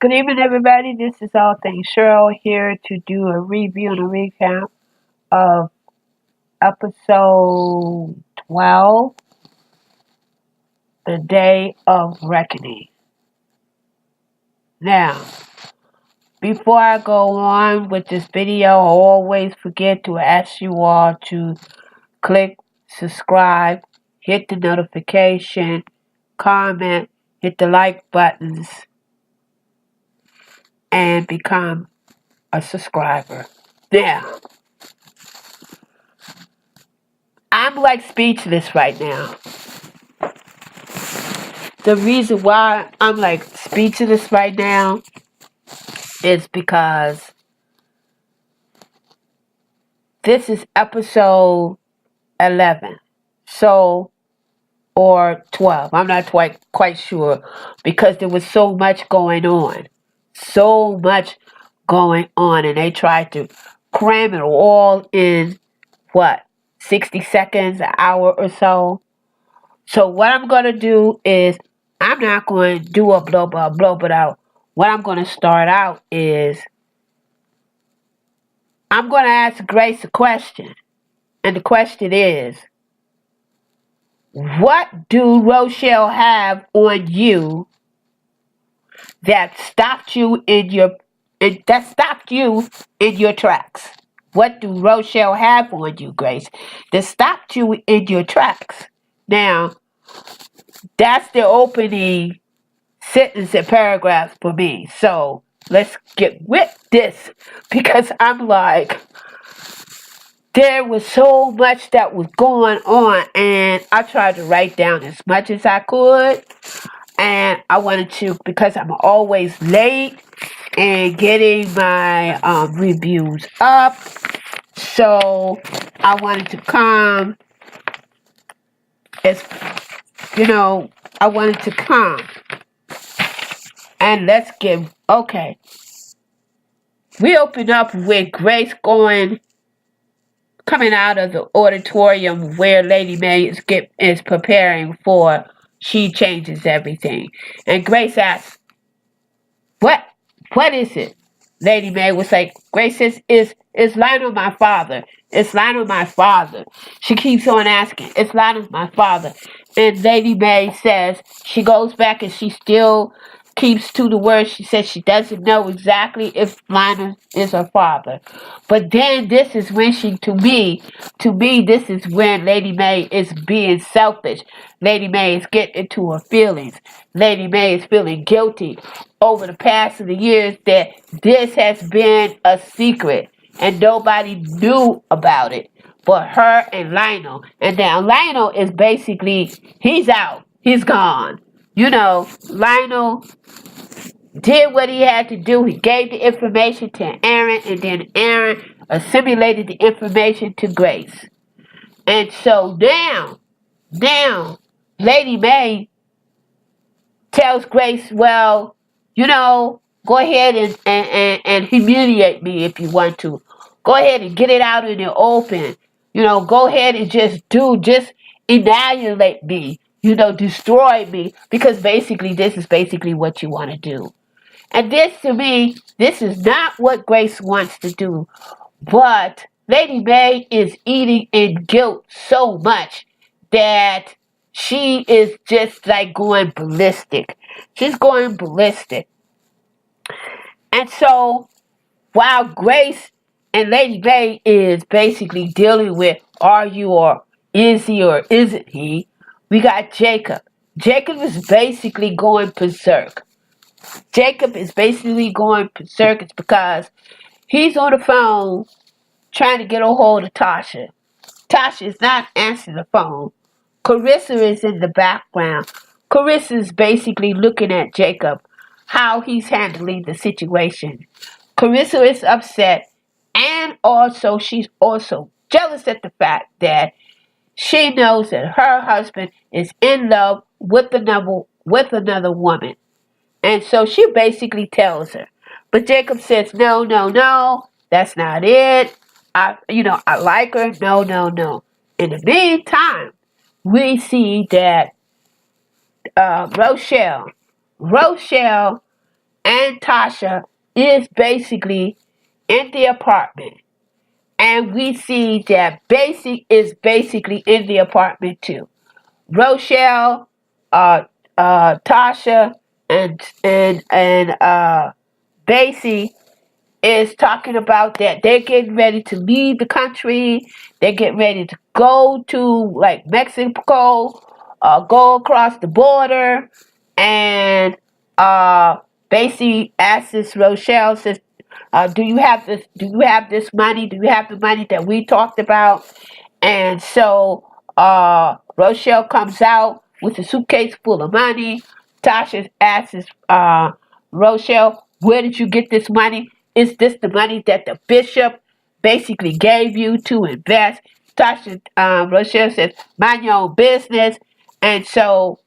Good evening, everybody. This is All Things Cheryl here to do a review and a recap of episode 12, The Day of Reckoning. Now, before I go on with this video, I always forget to ask you all to click subscribe, hit the notification, comment, hit the like buttons, and become a subscriber. Now, I'm like speechless right now. The reason why I'm like speechless right now is because this is episode 11. So, or 12. I'm not quite sure because there was so much going on. So much going on. And they tried to cram it all in, what, 60 seconds, an hour or so. So what I'm going to do is I'm not going to do a blow it out. What I'm going to start out is I'm going to ask Grace a question. And the question is, what do Rochelle have on you that stopped you in your tracks? What do Rochelle have on you, Grace, that stopped you in your tracks? Now, that's the opening sentence and paragraph for me. So let's get with this because I'm like, there was so much that was going on, and I tried to write down as much as I could. And I wanted to, because I'm always late in getting my reviews up. So I wanted to come as, I wanted to come. And let's get, okay. We open up with Grace coming out of the auditorium where Lady May is preparing for She Changes Everything. And Grace asks, what is it? Lady May was like, Grace says, is Lionel my father? It's Lionel my father. She keeps on asking, it's Lionel my father. And Lady May says, she goes back and she still keeps to the word. She says she doesn't know exactly if Lionel is her father. But then this is when to me, this is when Lady May is being selfish. Lady May is getting into her feelings. Lady May is feeling guilty over the past of the years that this has been a secret and nobody knew about it but her and Lionel. And now Lionel is basically, he's out. He's gone. Lionel did what he had to do. He gave the information to Aaron, and then Aaron assimilated the information to Grace. And so now, Lady May tells Grace, well, go ahead and humiliate me if you want to. Go ahead and get it out in the open. Go ahead and just annihilate me. Destroy me. Because basically, this is basically what you want to do. And this, to me, this is not what Grace wants to do. But Lady May is eating in guilt so much that she is just like going ballistic. She's going ballistic. And so, while Grace and Lady May is basically dealing with, are you or is he or isn't he, we got Jacob. Jacob is basically going berserk. Jacob is basically going berserk. It's because he's on the phone trying to get a hold of Tasha. Tasha is not answering the phone. Carissa is in the background. Carissa is basically looking at Jacob, how he's handling the situation. Carissa is upset, and also she's also jealous at the fact that she knows that her husband is in love with another woman. And so she basically tells her. But Jacob says, no, that's not it. I like her. No. In the meantime, we see that Rochelle and Tasha is basically in the apartment. And we see that Basic is basically in the apartment too. Rochelle, Tasha, and Basie is talking about that they're getting ready to leave the country. They're getting ready to go to like Mexico, go across the border, and Basie asks Rochelle, says, "Do you have this? Do you have this money? Do you have the money that we talked about?" And so Rochelle comes out with a suitcase full of money. Tasha asks Rochelle, "Where did you get this money? Is this the money that the bishop basically gave you to invest?" Rochelle says, "Mind your own business." And so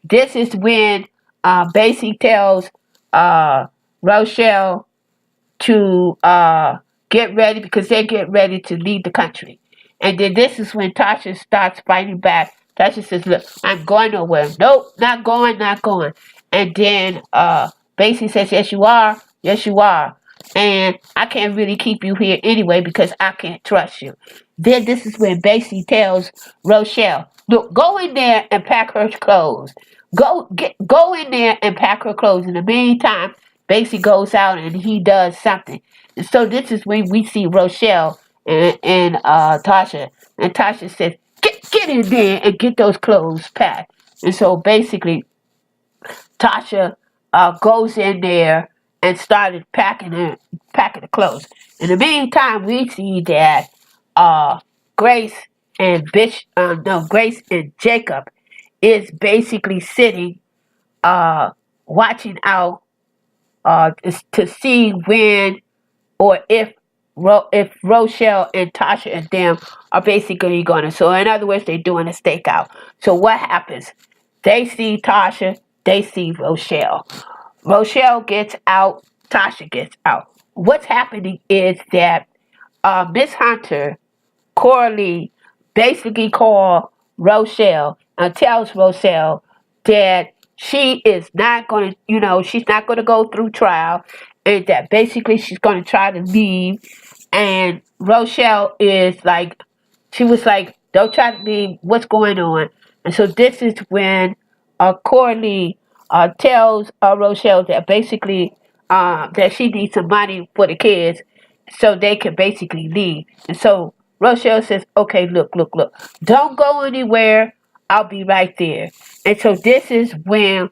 this is when Basie tells Rochelle to get ready because they get ready to leave the country. And then this is when Tasha starts fighting back. Tasha says, "Look, I'm going nowhere. Nope, not going, not going." And then Basie says, "Yes, you are. Yes, you are. And I can't really keep you here anyway because I can't trust you." Then this is when Basie tells Rochelle, "Look, go in there and pack her clothes. Go in there and pack her clothes. In the meantime, Basie goes out and he does something." And so this is when we see Rochelle and Tasha. And Tasha says, get in there and get those clothes packed." And so basically, Tasha goes in there and started packing the clothes. In the meantime, we see that uh, Grace Grace and Jacob is basically sitting, watching out to see when or if Rochelle and Tasha and them are basically going to. So in other words, they're doing a stakeout. So what happens? They see Tasha, they see Rochelle. Rochelle gets out, Tasha gets out. What's happening is that Miss Hunter, Coralie, basically call Rochelle and tells Rochelle that she is not going to, she's not going to go through trial, and that basically she's going to try to leave. And Rochelle is like, she was like, "Don't try to leave. What's going on?" And so this is when Coralie tells Rochelle that basically that she needs some money for the kids so they can basically leave. And so Rochelle says, "Okay, look. Don't go anywhere. I'll be right there." And so this is when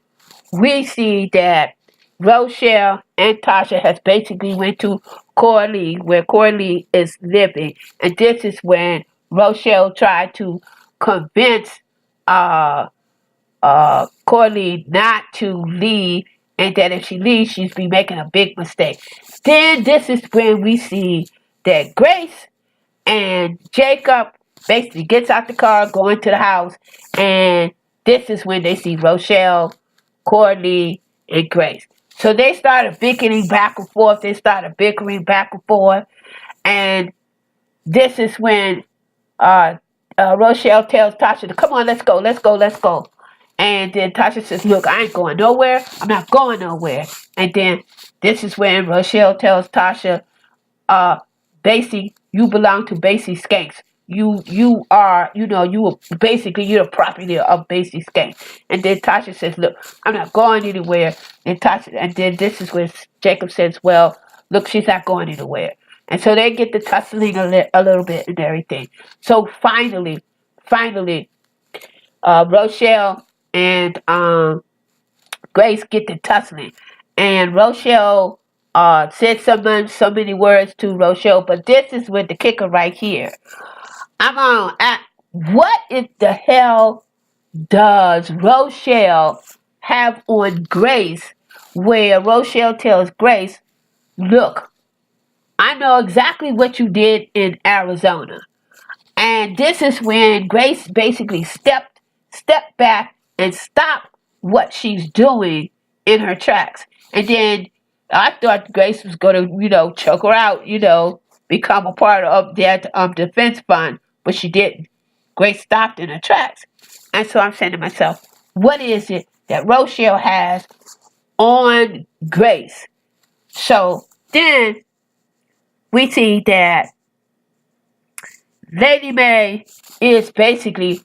we see that Rochelle and Tasha has basically went to Coralie, where Coralie is living. And this is when Rochelle tried to convince Coralie not to leave, and that if she leaves, she's be making a big mistake. Then this is when we see that Grace and Jacob basically gets out the car, going to the house, and this is when they see Rochelle, Courtney, and Grace. So they started bickering back and forth. And this is when Rochelle tells Tasha, "Come on, let's go." And then Tasha says, "Look, I ain't going nowhere. I'm not going nowhere." And then this is when Rochelle tells Tasha, Basie, you belong to Basie Skanks. You are, you're the property of Basie Skanks." And then Tasha says, "Look, I'm not going anywhere." And then this is where Jacob says, "Well, look, she's not going anywhere." And so they get the tussling a little bit and everything. So finally, Rochelle and Grace get the tussling, and Rochelle said so many words to Rochelle, but this is with the kicker right here. What in the hell does Rochelle have on Grace, where Rochelle tells Grace, "Look, I know exactly what you did in Arizona." And this is when Grace basically stepped back and stopped what she's doing in her tracks. And then I thought Grace was going to, choke her out, become a part of that defense fund, but she didn't. Grace stopped in her tracks. And so I'm saying to myself, what is it that Rochelle has on Grace. So then we see that Lady Mae is basically,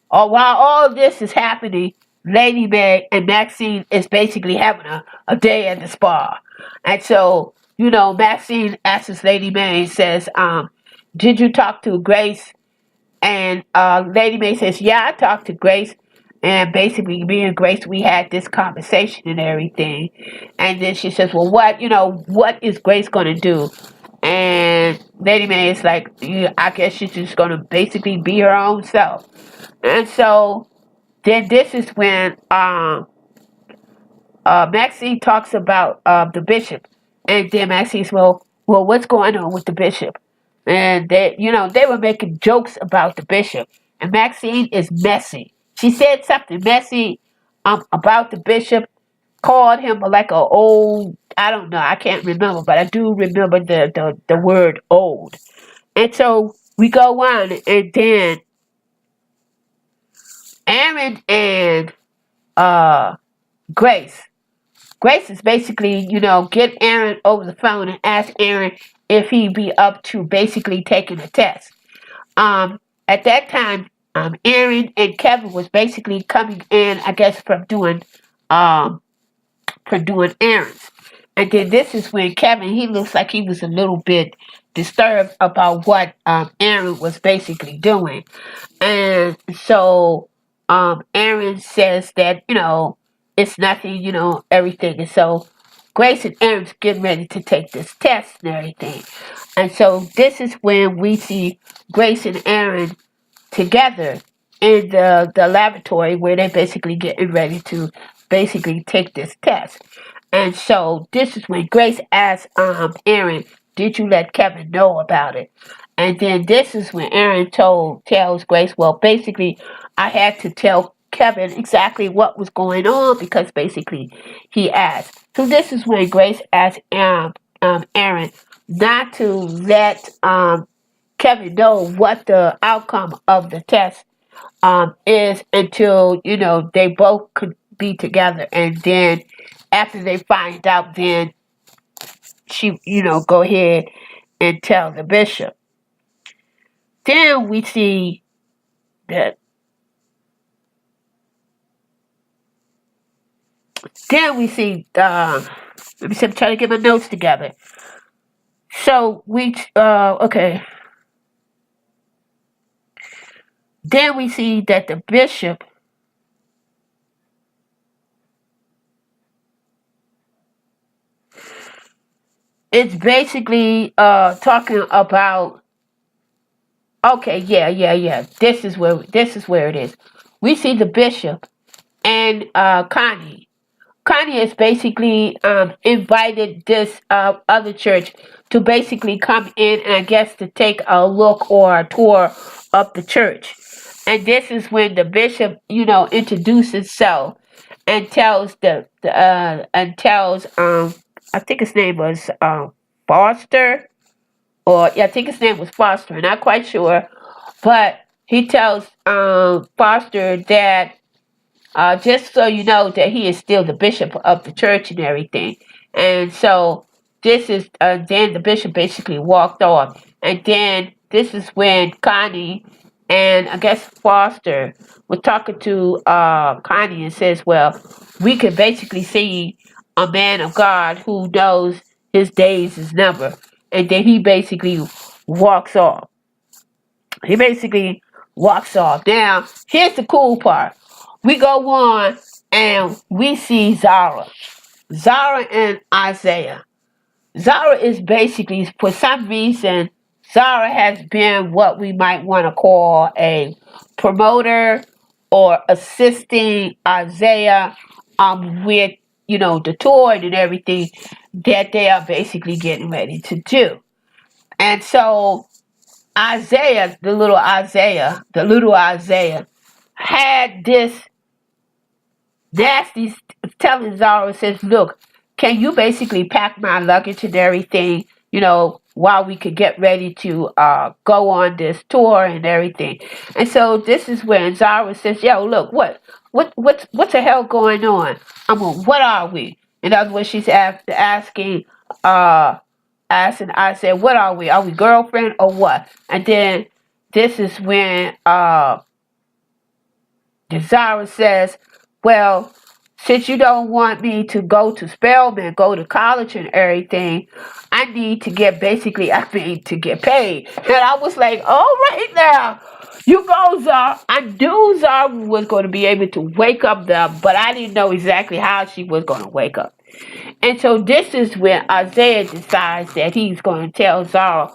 or while all of this is happening, Lady Mae and Maxine is basically having a day at the spa. And so, Maxine asks Lady Mae, says, did you talk to Grace? And Lady Mae says, yeah, I talked to Grace. And basically, me and Grace, we had this conversation and everything. And then she says, well, what is Grace going to do? And Lady Mae is like, yeah, I guess she's just going to basically be her own self. And so then this is when Maxine talks about the bishop. And then Maxine says, well, what's going on with the bishop? And they were making jokes about the bishop. And Maxine is messy. She said something messy about the bishop, called him like a old, I don't know, I can't remember, but I do remember the word old. And so we go on, and then Aaron and Grace. Grace is basically, get Aaron over the phone and ask Aaron if he'd be up to basically taking a test. At that time, Aaron and Kevin was basically coming in, I guess, from doing errands. And then this is when Kevin, he looks like he was a little bit disturbed about what Aaron was basically doing. And so Aaron says that, it's nothing, everything. And so Grace and Aaron's getting ready to take this test and everything. And so this is when we see Grace and Aaron together in the laboratory where they're basically getting ready to basically take this test. And so this is when Grace asks Aaron, did you let Kevin know about it? And then this is when Aaron tells Grace, well, basically, I had to tell Kevin exactly what was going on because basically he asked. So this is when Grace asked Aaron not to let Kevin know what the outcome of the test is until, they both could be together. And then after they find out, then she, go ahead and tell the bishop. Then we see that. Then we see. Let me see. I'm trying to get my notes together. So we. Okay. Then we see that the bishop. It's basically talking about. Okay, yeah. This is where it is. We see the bishop and Connie. Connie has basically invited this other church to basically come in and I guess to take a look or a tour of the church. And this is when the bishop, introduces himself and tells I think his name was Foster. Or yeah, I think his name was Foster, I'm not quite sure. But he tells Foster that just so you know that he is still the bishop of the church and everything. And so this is then the bishop basically walked off. And then this is when Connie and I guess Foster were talking to Connie and says, well, we can basically see a man of God who knows his days is numbered. And then he basically walks off. Now, here's the cool part. We go on and we see Zara. Zara and Isaiah. Zara is basically, for some reason, Zara has been what we might want to call a promoter or assisting Isaiah with, the tour and everything that they are basically getting ready to do. And so Isaiah, the little Isaiah, had this nasty telling Zara, says, look, can you basically pack my luggage and everything, while we could get ready to go on this tour and everything. And so this is when Zara says, yo, look, what's the hell going on? What are we? In other words, she's asking, asking, I said, what are we? Are we girlfriend or what? And then this is when Desire says, well, since you don't want me to go to Spelman, go to college and everything, I need to get to get paid. And I was like, all right now, you go, Zara. I knew Zara was going to be able to wake up them, but I didn't know exactly how she was going to wake up. And so this is when Isaiah decides that he's going to tell Zara,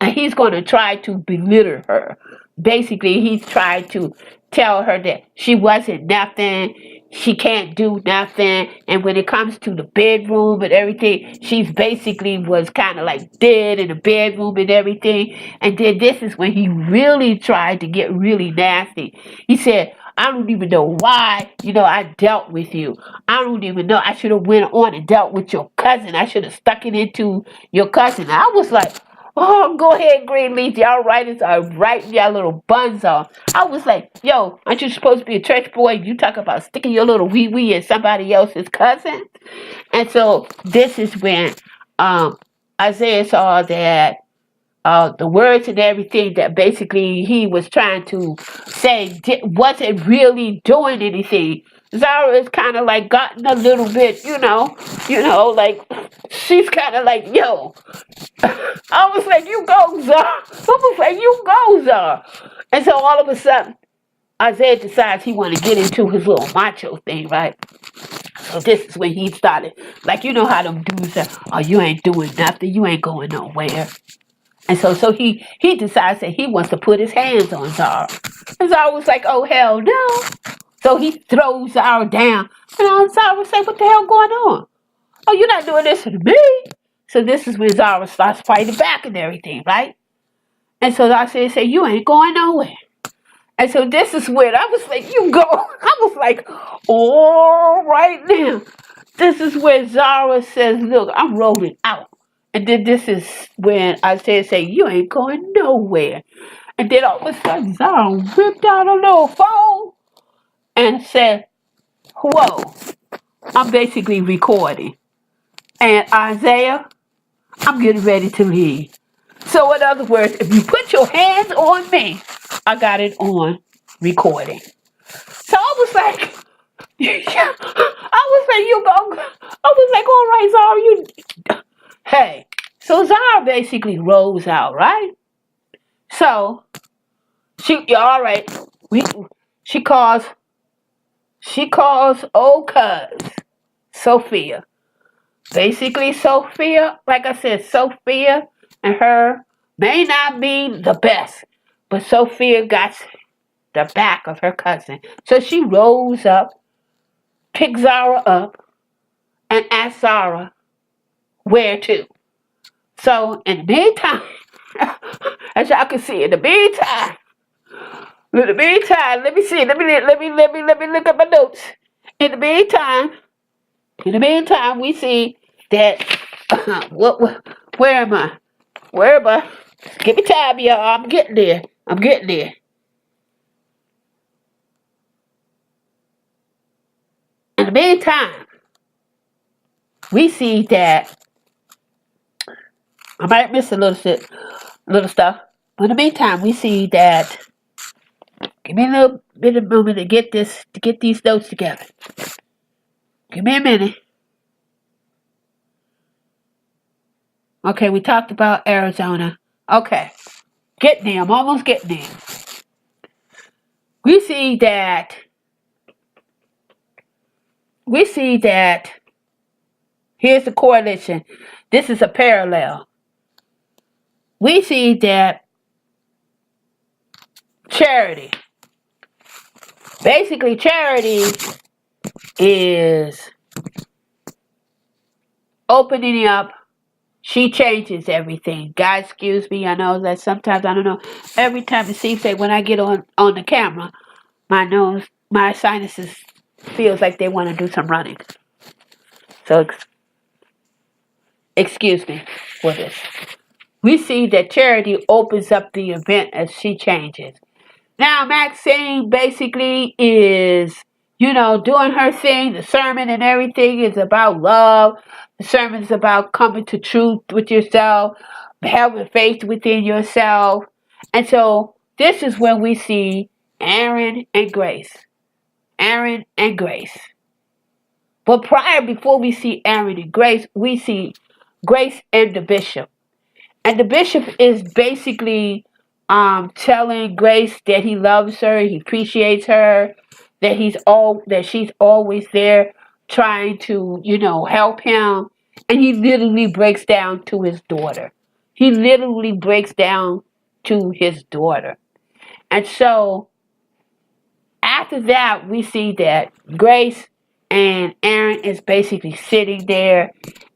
and he's going to try to belittle her. Basically, he's trying to tell her that she wasn't nothing, she can't do nothing, and when it comes to the bedroom and everything, she's basically was kind of like dead in the bedroom and everything. And then this is when he really tried to get really nasty. He said, I don't even know why, I dealt with you. I don't even know. I should have went on and dealt with your cousin. I should have stuck it into your cousin. I was like, oh, go ahead, Greenleaf. Y'all writers are writing y'all little buns off. I was like, yo, aren't you supposed to be a church boy? You talk about sticking your little wee-wee in somebody else's cousin? And so this is when Isaiah saw that the words and everything that basically he was trying to say wasn't really doing anything. Zara is kind of like gotten a little bit, like she's kind of like, yo. I was like, you go, Zara. I was like, you go, Zara. And so all of a sudden, Isaiah decides he want to get into his little macho thing, right? So this is when he started, like, you know how them dudes say, oh, you ain't doing nothing, you ain't going nowhere. And so he decides that he wants to put his hands on Zara. And Zara was like, oh, hell no. So he throws Zara down. And Zara was like, what the hell going on? Oh, you're not doing this to me. So this is when Zara starts fighting back and everything, right? And so Isaiah said, you ain't going nowhere. And so this is when I was like, you go. I was like, all right now. This is where Zara says, look, I'm rolling out. And then this is when Isaiah said, you ain't going nowhere. And then all of a sudden, Zara whipped out a little phone and said, whoa, I'm basically recording. And Isaiah, I'm getting ready to leave. So in other words, if you put your hands on me, I got it on recording. So I was like, I was like, all right, Zara, hey. So Zara basically rolls out, right? So all right, she calls old cuz Sophia. Basically, Sophia, like I said, Sophia and her may not be the best, but Sophia got the back of her cousin. So she rolls up, picks Zara up, and asks Zara where to. So in the meantime, as y'all can see, in the meantime, let me see, let me look at my notes. In the meantime, we see that where am I? Give me time, y'all. I'm getting there. In the meantime, we see that I might miss a little stuff. But in the meantime, we see that. Give me a little bit of moment to get these notes together. Give me a minute. Okay, we talked about Arizona. Okay, getting there. I'm almost getting there. We see that here's the correlation. This is a parallel. We see that Charity. Basically, Charity is opening up. She changes everything. Guys, excuse me. I know that sometimes, I don't know. Every time it seems like when I get on the camera, my sinuses feels like they want to do some running. So, excuse me for this. We see that Charity opens up the event as she changes. Now, Maxine basically is doing her thing. The sermon and everything is about love. The sermon is about coming to truth with yourself, having faith within yourself. And so this is when we see Aaron and Grace. Aaron and Grace. But before we see Aaron and Grace, we see Grace and the bishop. And the bishop is basically telling Grace that he loves her, he appreciates her, that she's always there trying to, help him. And he literally breaks down to his daughter. He literally breaks down to his daughter. And so after that, we see that Grace and Aaron is basically sitting there,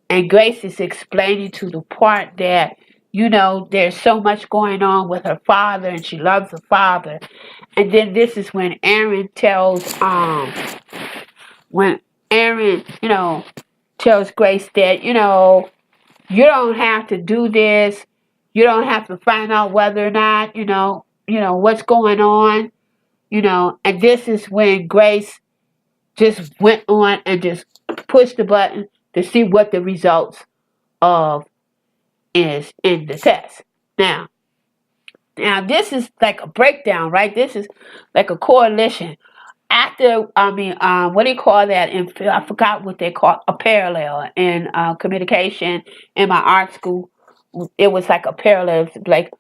and Grace is explaining to the part that, there's so much going on with her father, and she loves her father. And then this is when Aaron tells Grace that, you don't have to do this. You don't have to find out whether or not, what's going on, and this is when Grace just went on and just pushed the button to see what the results of is in the test. Now this is like a breakdown, right? This is like a correlation. What do you call that? I forgot what they call a parallel in communication in my art school. It was like a parallel, like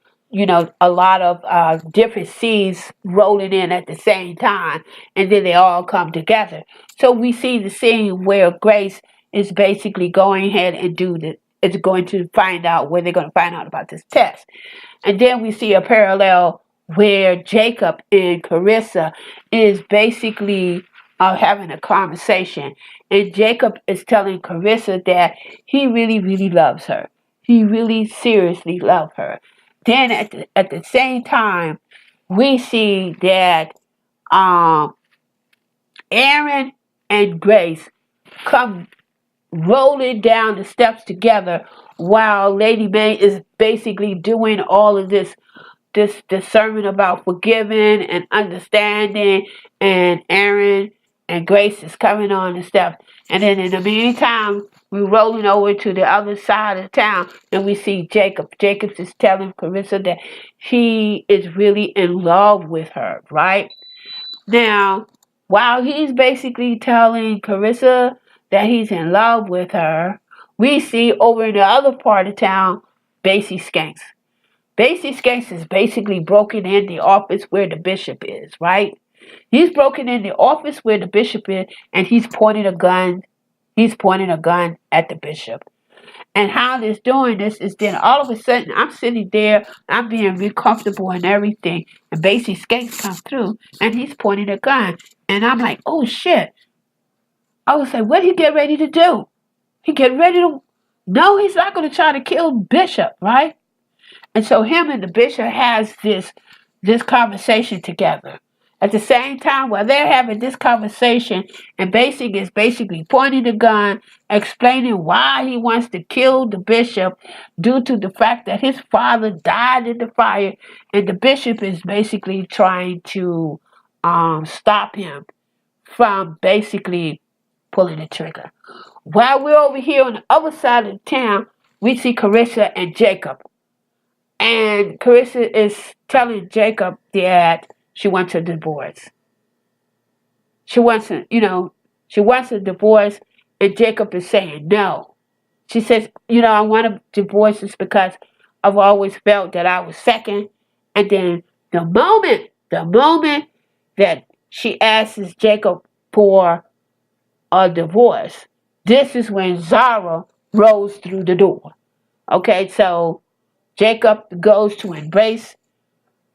a lot of different seeds rolling in at the same time, and then they all come together. So we see the scene where Grace is basically going ahead and is going to find out where they're going to find out about this test. And then we see a parallel where Jacob and Carissa is basically having a conversation. And Jacob is telling Carissa that he really, really loves her. He really seriously loves her. Then at the same time, we see that Aaron and Grace come rolling down the steps together while Lady Mae is basically doing all of this sermon about forgiving and understanding, and Aaron and Grace is coming on the steps. And then in the meantime, we're rolling over to the other side of town, and we see Jacob. Jacob is telling Carissa that he is really in love with her, right? Now, while he's basically telling Carissa that he's in love with her, we see over in the other part of town, Basie Skanks. Basie Skanks is basically broken in the office where the bishop is, right? He's broken in the office where the bishop is, and he's pointing a gun. He's pointing a gun at the bishop. And how he's doing this is then all of a sudden I'm sitting there, I'm being real comfortable and everything, and Basie Skanks comes through, and he's pointing a gun. And I'm like, oh shit. I was like, what did he get ready to do? He get ready to... No, he's not going to try to kill Bishop, right? And so him and the bishop has this conversation together. At the same time, while they're having this conversation, and Basic is basically pointing the gun, explaining why he wants to kill the bishop due to the fact that his father died in the fire, and the bishop is basically trying to stop him from basically pulling the trigger. While we're over here on the other side of the town, we see Carissa and Jacob. And Carissa is telling Jacob that she wants a divorce. She wants a divorce, and Jacob is saying no. She says, I want a divorce just because I've always felt that I was second. And then the moment that she asks Jacob for a divorce, this is when Zara rolls through the door. Okay, so Jacob goes to embrace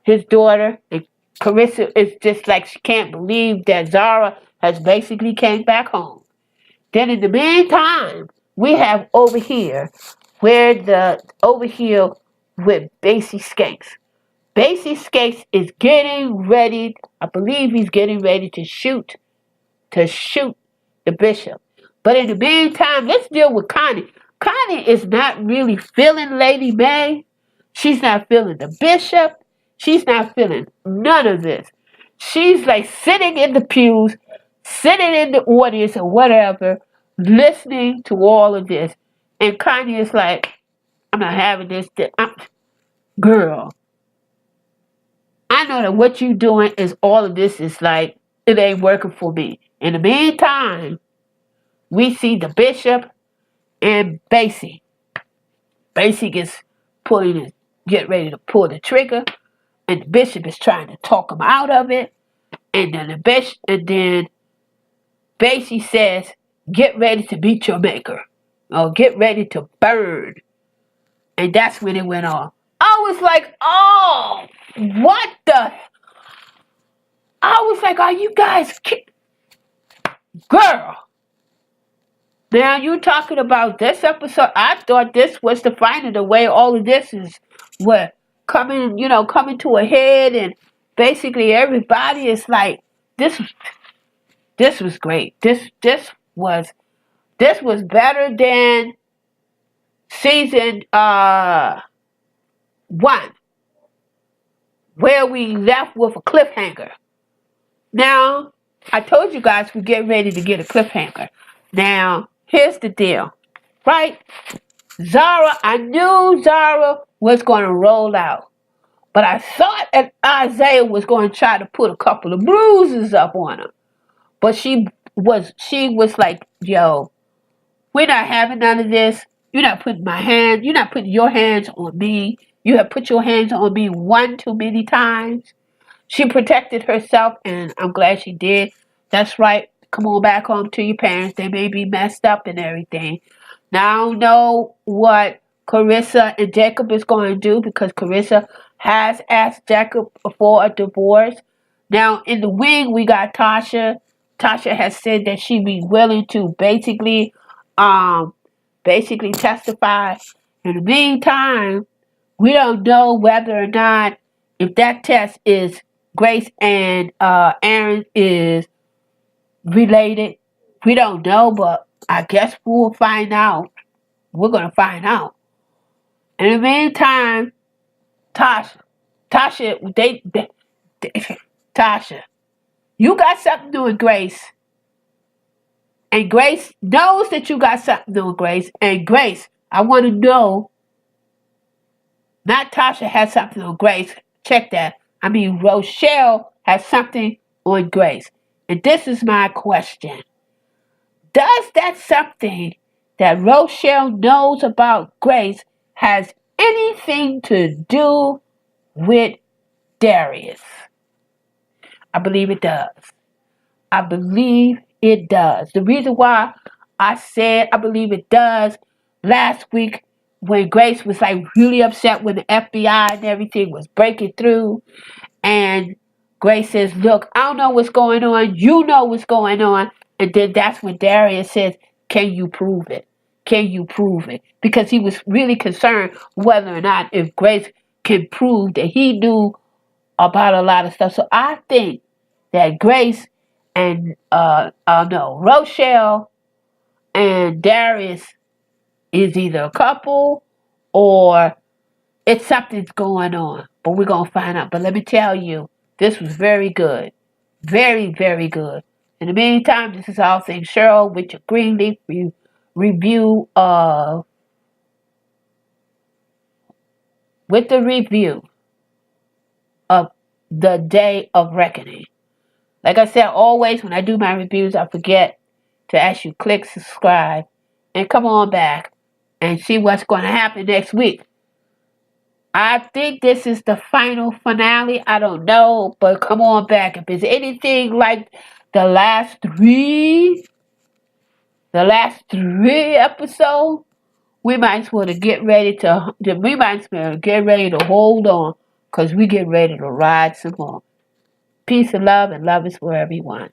his daughter, and Carissa is just like she can't believe that Zara has basically came back home. Then in the meantime, we have over here with Basie Skanks. Basie Skanks is getting ready. I believe he's getting ready to shoot the bishop. But in the meantime, let's deal with Connie. Connie is not really feeling Lady Mae. She's not feeling the bishop. She's not feeling none of this. She's like sitting in the pews, sitting in the audience or whatever, listening to all of this. And Kanye is like, I'm not having this. Girl, I know that what you doing is all of this is like, it ain't working for me. In the meantime, we see the bishop and Gace. Gace gets get ready to pull the trigger, and the bishop is trying to talk him out of it. And then Gace says, "Get ready to meet your maker, or get ready to burn." And that's when it went on. I was like, "Oh, what the?" I was like, "Are you guys girl?" Now you talking about this episode? I thought this was the final. The way all of this is what coming to a head, and basically everybody is like, this. This was great. This was better than season 1, where we left with a cliffhanger. Now, I told you guys we're getting ready to get a cliffhanger. Now, here's the deal, right? I knew Zara was going to roll out, but I thought that Isaiah was going to try to put a couple of bruises up on him. But she was like, "Yo, we're not having none of this. You're not putting your hands on me. You have put your hands on me one too many times." She protected herself, and I'm glad she did. That's right. Come on back home to your parents. They may be messed up and everything. Now, I don't know what Carissa and Jacob is going to do, because Carissa has asked Jacob for a divorce. Now, in the wing, we got Tasha. Tasha has said that she'd be willing to basically testify. In the meantime, we don't know whether or not, if that test is Gace and Aaron is related. We don't know, but I guess we'll find out. We're going to find out. In the meantime, Tasha, Tasha, you got something to do with Gace. And Gace knows that you got something to do with Gace. And Gace, I want to know, not Tasha has something on Gace. Check that. I mean, Rochelle has something on Gace. And this is my question. Does that something that Rochelle knows about Gace has anything to do with Darius? I believe it does. I believe it does. The reason why I said I believe it does, last week when Gace was like really upset when the FBI and everything was breaking through, and Gace says, "Look, I don't know what's going on. You know what's going on." And then that's when Darius says, "Can you prove it? Can you prove it?" Because he was really concerned whether or not if Gace can prove that he knew about a lot of stuff. So I think that Gace and Rochelle and Darius is either a couple or it's something's going on. But we're going to find out. But let me tell you, this was very good. Very, very good. In the meantime, this is All Things Cheryl with your Greenleaf review of the Day of Reckoning. Like I said, always when I do my reviews, I forget to ask you click subscribe and come on back and see what's going to happen next week. I think this is the final finale. I don't know, but come on back. If it's anything like the last three episodes, we might as well get ready to hold on, because we get ready to ride some more. Peace and love is for everyone.